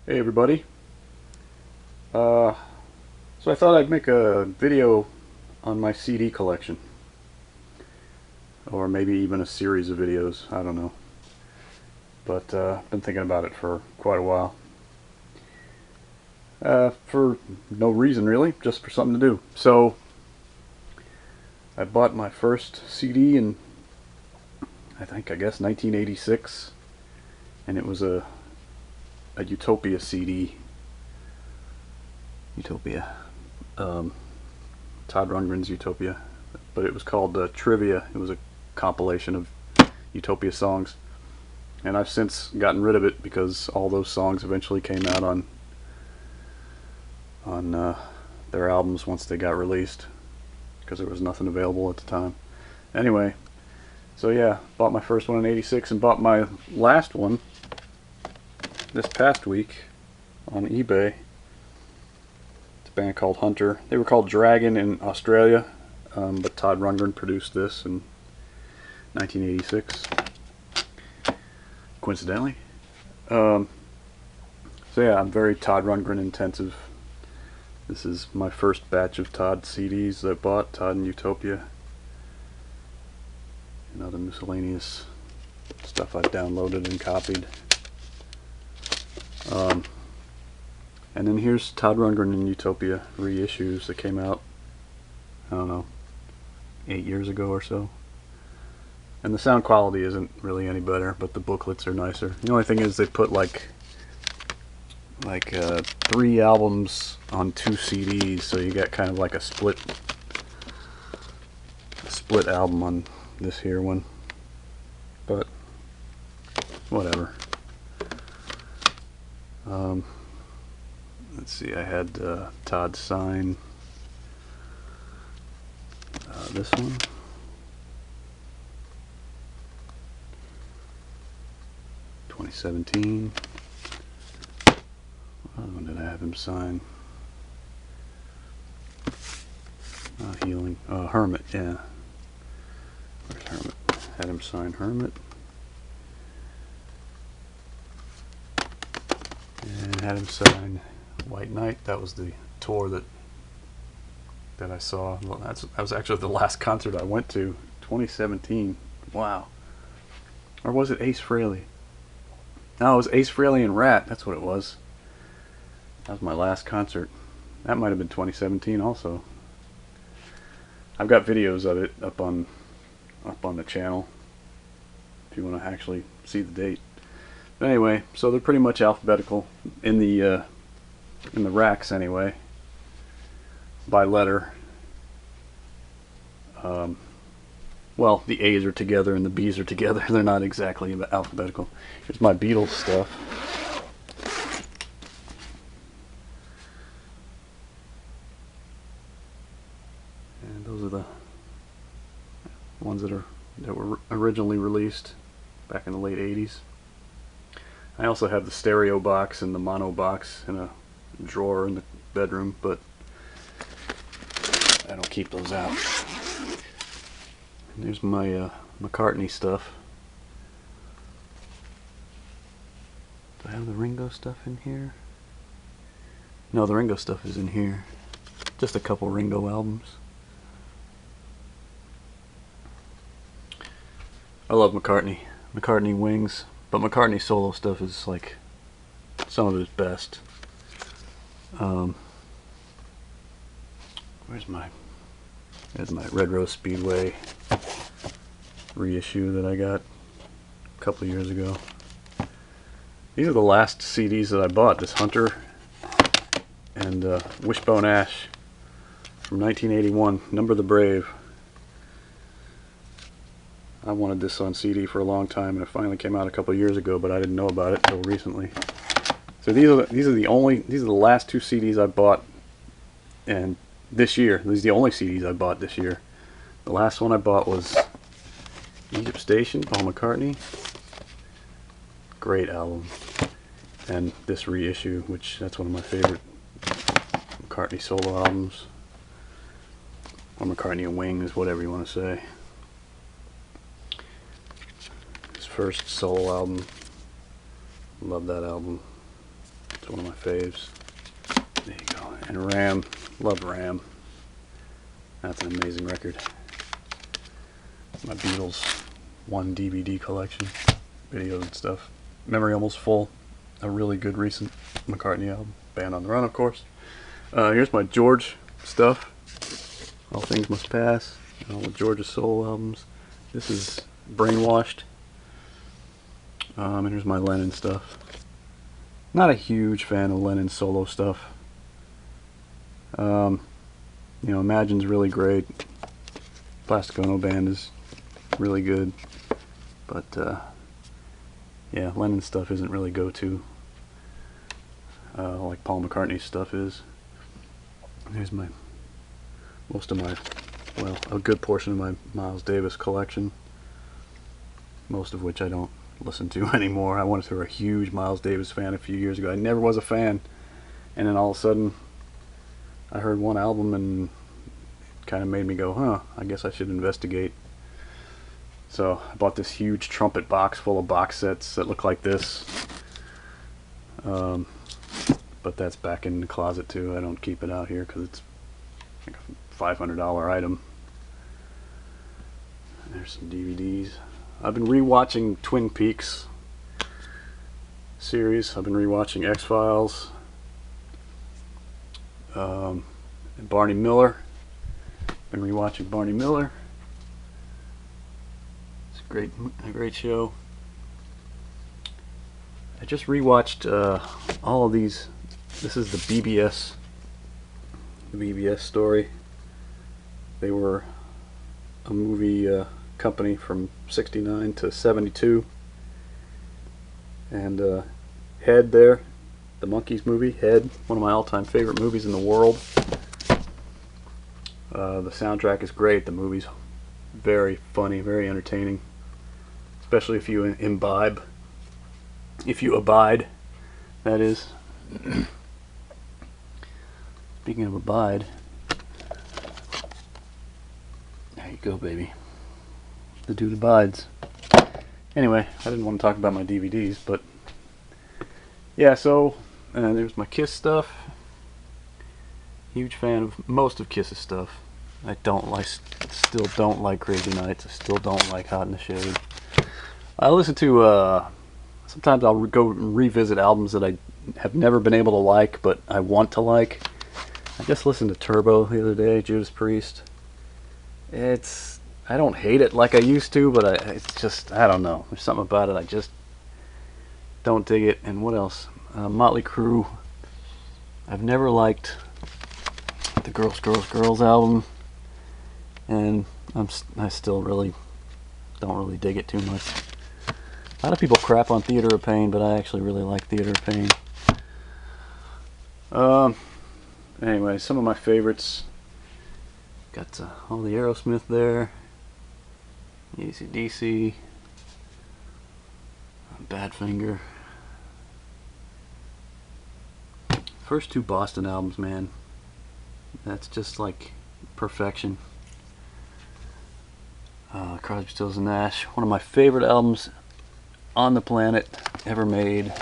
Hey everybody. Uh, so I thought I'd make a video on my CD collection. Or maybe even a series of videos, I don't know. But I've been thinking about it for quite a while. For no reason really, just for something to do. So I bought my first CD in, I guess 1986. And it was a Utopia CD. Utopia. Todd Rundgren's Utopia. But it was called Trivia. It was a compilation of Utopia songs. And I've since gotten rid of it because all those songs eventually came out on their albums once they got released, because there was nothing available at the time. Anyway, so yeah, bought my first one in '86 and bought my last one this past week on eBay. It's a band called Hunter. They were called Dragon in Australia, but Todd Rundgren produced this in 1986. Coincidentally. So yeah, I'm very Todd Rundgren intensive. This is my first batch of Todd CDs that I bought, Todd and Utopia, and other miscellaneous stuff I've downloaded and copied. And then here's Todd Rundgren and Utopia reissues that came out, I don't know, 8 years ago or so. And the sound quality isn't really any better, but the booklets are nicer. The only thing is they put like 3 albums on 2 CDs, so you get kind of like a split album on this here one. But whatever. Let's see, I had Todd sign this one. '17. When did I have him sign? Healing. Hermit, yeah. Where's Hermit? Had him sign Hermit. And had him sign White Knight. That was the tour that I saw. Well, that was actually the last concert I went to, 2017. Wow. Or was it Ace Frehley? No, it was Ace Frehley and Rat. That's what it was. That was my last concert. That might have been 2017 also. I've got videos of it up on the channel if you want to actually see the date. But anyway, so they're pretty much alphabetical in the racks anyway, by letter. Well, the A's are together and the B's are together. They're not exactly alphabetical. Here's my Beatles stuff. And those are the ones that were originally released back in the late 80s. I also have the stereo box and the mono box in a drawer in the bedroom, but I don't keep those out. And there's my McCartney stuff. Do I have the Ringo stuff in here? No, the Ringo stuff is in here. Just a couple Ringo albums. I love McCartney. McCartney Wings. But McCartney solo stuff is like some of his best. There's my Red Rose Speedway reissue that I got a couple of years ago. These are the last CDs that I bought. This Hunter and Wishbone Ash from 1981, Number the Brave. I wanted this on CD for a long time, and it finally came out a couple of years ago, but I didn't know about it until recently. So these are the last 2 CDs I bought, and this year. These are the only CDs I bought this year. The last one I bought was Egypt Station, Paul McCartney. Great album. And this reissue, which that's one of my favorite McCartney solo albums. Or McCartney and Wings, whatever you want to say. His first solo album. Love that album. It's one of my faves. There you go. And Ram, love Ram. That's an amazing record. My Beatles 1 DVD collection, videos and stuff. Memory Almost Full, a really good recent McCartney album. Band on the Run, of course. Here's my George stuff. All Things Must Pass. All the George's solo albums. This is Brainwashed. And here's my Lennon stuff. Not a huge fan of Lennon's solo stuff. You know, Imagine's really great. Plastic Ono Band is really good, but yeah, Lennon's stuff isn't really go-to like Paul McCartney's stuff is. Here's my most of my, well, a good portion of my Miles Davis collection, most of which I don't listen to anymore. I went through a huge Miles Davis fan a few years ago. I never was a fan, and then all of a sudden I heard one album and it kind of made me go, huh, I guess I should investigate. So I bought this huge trumpet box full of box sets that look like this, but that's back in the closet too. I don't keep it out here because it's like a $500 item. There's some DVDs. I've been rewatching Twin Peaks series. I've been rewatching X-Files, and Barney Miller. Been rewatching Barney Miller. It's a great show. I just rewatched all of these. This is the BBS story. They were a movie company from '69 to '72, and Head there, the Monkees movie, Head, one of my all-time favorite movies in the world. The soundtrack is great. The movie's very funny, very entertaining, especially if you imbibe. If you abide, that is. Speaking of abide, there you go, baby. The dude abides. Anyway, I didn't want to talk about my DVDs, but yeah, so there's my Kiss stuff. Huge fan of most of Kiss's stuff. Still don't like Crazy Nights. I still don't like Hot in the Shade. I listen to, sometimes I'll go revisit albums that I have never been able to like, but I want to like. I just listened to Turbo the other day, Judas Priest. I don't hate it like I used to, but it's just, I don't know. There's something about it, I just don't dig it. And what else? Motley Crue. I've never liked the Girls, Girls, Girls album, and I still don't really dig it too much. A lot of people crap on Theater of Pain, but I actually really like Theater of Pain. Anyway, some of my favorites. Got all the Aerosmith there. AC/DC. Badfinger. First two Boston albums, man. That's just like perfection. Crosby, Stills and Nash. One of my favorite albums on the planet ever made.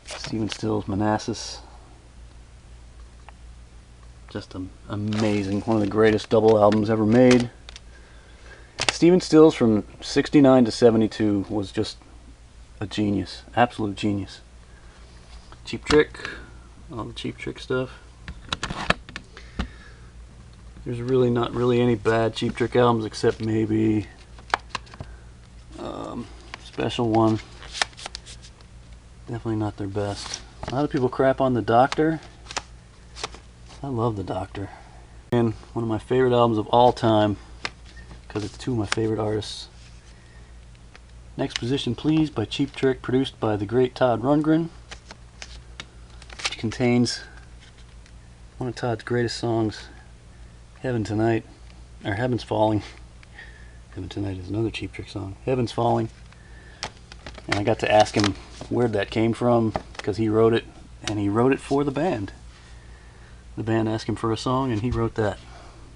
Stephen Stills, Manassas. Just amazing. One of the greatest double albums ever made. Stephen Stills from '69 to '72 was just a genius. Absolute genius. Cheap Trick. All the Cheap Trick stuff. There's really not really any bad Cheap Trick albums except maybe Special One. Definitely not their best. A lot of people crap on The Doctor. I love The Doctor. And one of my favorite albums of all time, because it's two of my favorite artists. Next Position Please by Cheap Trick, produced by the great Todd Rundgren, which contains one of Todd's greatest songs, Heaven Tonight, or Heaven's Falling. Heaven Tonight is another Cheap Trick song. Heaven's Falling. And I got to ask him where that came from, because he wrote it, and he wrote it for the band. The band asked him for a song, and he wrote that.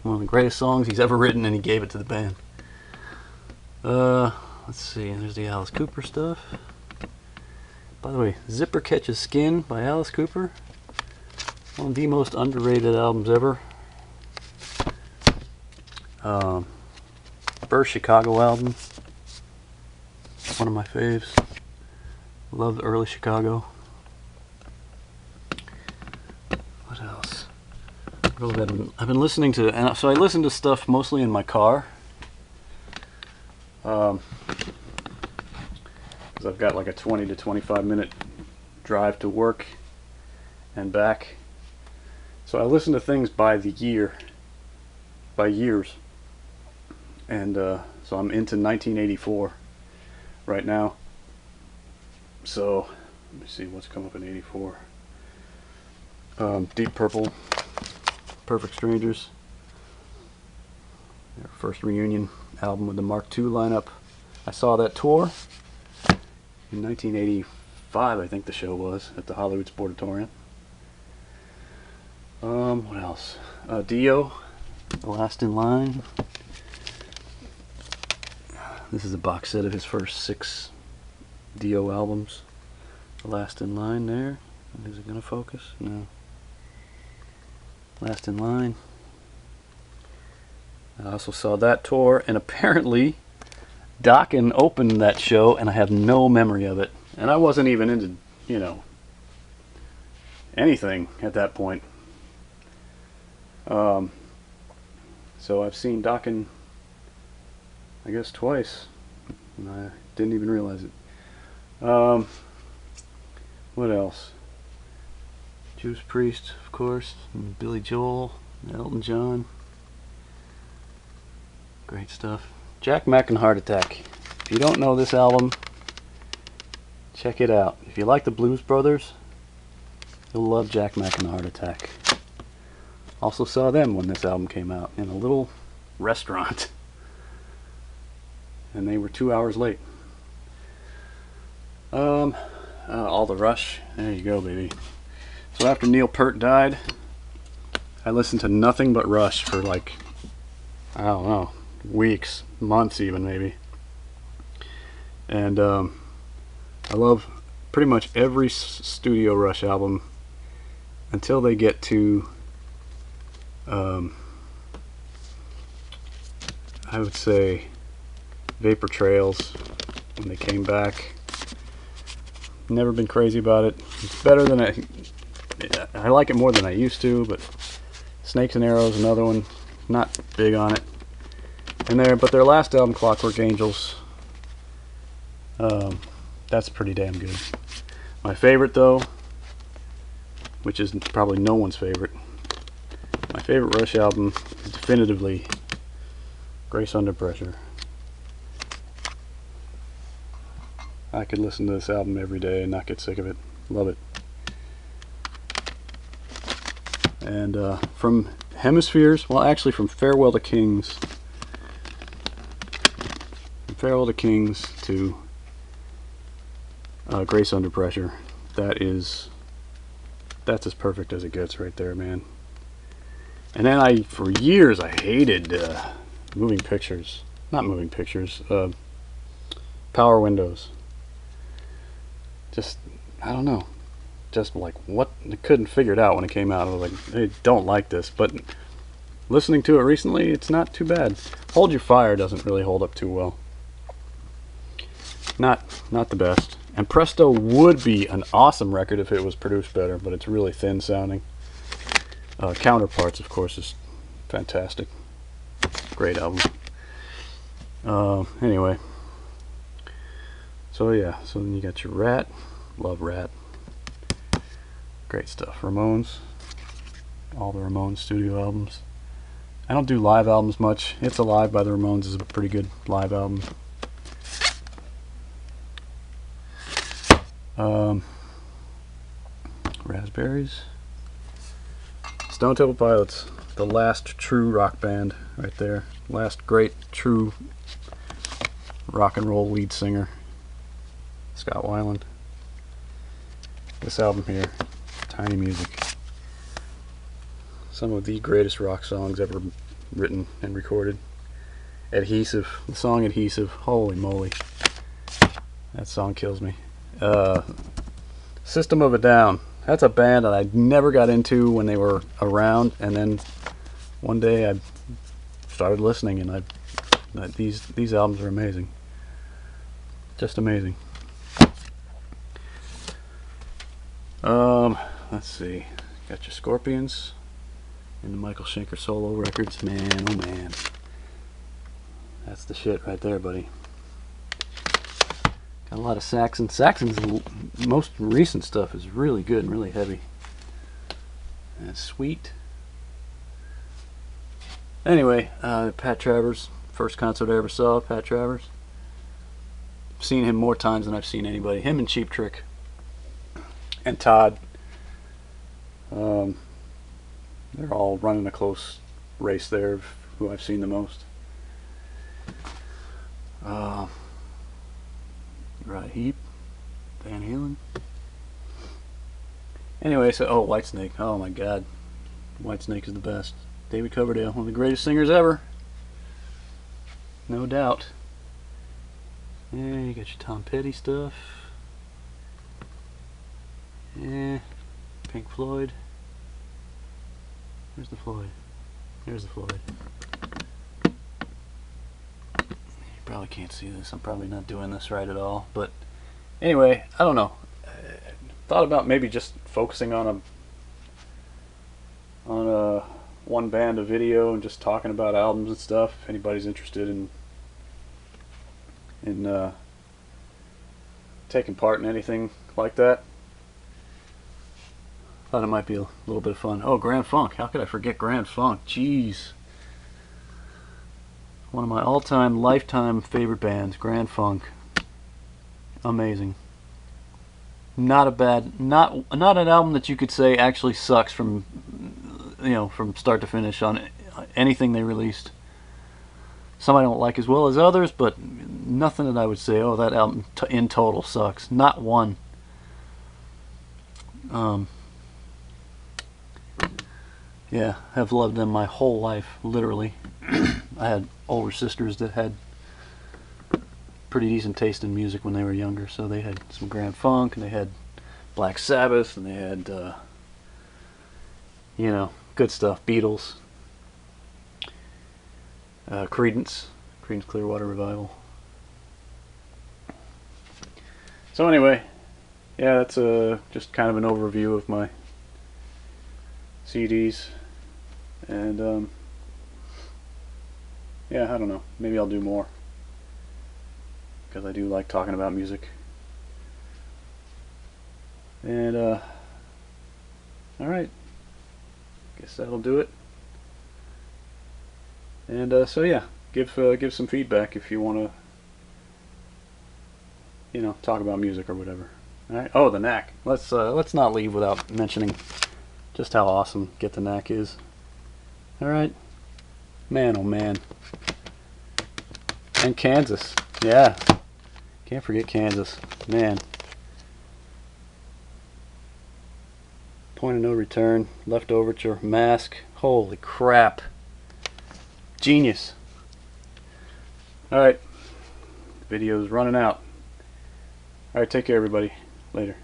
One of the greatest songs he's ever written, and he gave it to the band. Let's see, there's the Alice Cooper stuff. By the way, Zipper Catches Skin by Alice Cooper. One of the most underrated albums ever. First Chicago album. One of my faves. Love the early Chicago. What else? I've been listening to, and so I listen to stuff mostly in my car. Because I've got like a 20 to 25 minute drive to work and back. So I listen to things by the year, by years. And so I'm into 1984 right now. So let me see what's come up in '84. Deep Purple, Perfect Strangers, their first reunion album with the Mark II lineup. I saw that tour in 1985, I think the show was, at the Hollywood Sportatorium. What else? Dio, The Last in Line. This is a box set of his first 6 Dio albums. The Last in Line there. Is it going to focus? No. Last in Line. I also saw that tour, and apparently Dokken opened that show, and I have no memory of it. And I wasn't even into, you know, anything at that point. So I've seen Dokken, I guess, twice, and I didn't even realize it. What else? Judas Priest, of course, and Billy Joel, and Elton John. Great stuff. Jack Mack and Heart Attack. If you don't know this album, check it out. If you like the Blues Brothers, you'll love Jack Mack and Heart Attack. Also saw them when this album came out in a little restaurant. And they were 2 hours late. All the Rush. There you go, baby. So after Neil Peart died, I listened to nothing but Rush for like, I don't know, weeks, months even maybe. And I love pretty much every studio Rush album until they get to I would say Vapor Trails, when they came back. Never been crazy about it. It's better than I like it more than I used to, but Snakes and Arrows, another one, not big on it. But their last album, Clockwork Angels, that's pretty damn good. My favorite though, which is probably no one's favorite, my favorite Rush album is definitively Grace Under Pressure. I could listen to this album every day and not get sick of it. Love it. And from Hemispheres, well actually from Farewell to Kings. From Farewell to Kings to Grace Under Pressure. That's as perfect as it gets right there, man. And then for years I hated Moving Pictures. Not Moving Pictures. Power Windows. Just, I don't know. Just like, what? I couldn't figure it out when it came out. I was like, I don't like this. But listening to it recently, it's not too bad. Hold Your Fire doesn't really hold up too well. Not the best. And Presto would be an awesome record if it was produced better, but it's really thin sounding. Counterparts, of course, is fantastic. Great album. Anyway. So yeah, so then you got your Rat. Love Rat. Great stuff. Ramones. All the Ramones studio albums. I don't do live albums much. It's Alive by the Ramones is a pretty good live album. Raspberries. Stone Temple Pilots, the last true rock band right there. Last great true rock and roll lead singer, Scott Weiland. This album here, Tiny Music. Some of the greatest rock songs ever written and recorded. Adhesive, the song Adhesive, holy moly. That song kills me. System of a Down. That's a band that I never got into when they were around, and then one day I started listening, and these albums are amazing. Just amazing. Let's see. Got your Scorpions and the Michael Schenker solo records. Man, oh man. That's the shit right there, buddy. Got a lot of Saxon. Saxon's most recent stuff is really good and really heavy. That's sweet. Anyway, Pat Travers. First concert I ever saw, Pat Travers. I've seen him more times than I've seen anybody. Him and Cheap Trick. And Todd. They're all running a close race there of who I've seen the most. Right, Heap, Van Halen. Anyway, so Whitesnake. Oh my God, Whitesnake is the best. David Coverdale, one of the greatest singers ever, no doubt. Yeah, you got your Tom Petty stuff. Yeah, Pink Floyd. Where's the Floyd? Here's the Floyd. You probably can't see this. I'm probably not doing this right at all. But anyway, I don't know. I thought about maybe just focusing on a one band, a video, and just talking about albums and stuff. If anybody's interested in taking part in anything like that. Thought it might be a little bit of fun. Oh, Grand Funk. How could I forget Grand Funk? Jeez. One of my all-time, lifetime favorite bands, Grand Funk. Amazing. Not a bad, not an album that you could say actually sucks from, from start to finish on anything they released. Some I don't like as well as others, but nothing that I would say, oh, that album in total sucks. Not one. Yeah, I've loved them my whole life, literally. I had older sisters that had pretty decent taste in music when they were younger, so they had some Grand Funk, and they had Black Sabbath, and they had, good stuff. Beatles, Creedence Clearwater Revival. So anyway, yeah, that's just kind of an overview of my CDs, and yeah, I don't know, maybe I'll do more, because I do like talking about music. And alright, guess that'll do it. And so yeah, give some feedback if you want to talk about music or whatever. Alright, oh, the Knack. Let's not leave without mentioning just how awesome Get the Knack is. Alright. Man, oh man. And Kansas. Yeah. Can't forget Kansas. Man. Point of No Return. Left Overture. Mask. Holy crap. Genius. Alright. The video's running out. Alright, take care everybody. Later.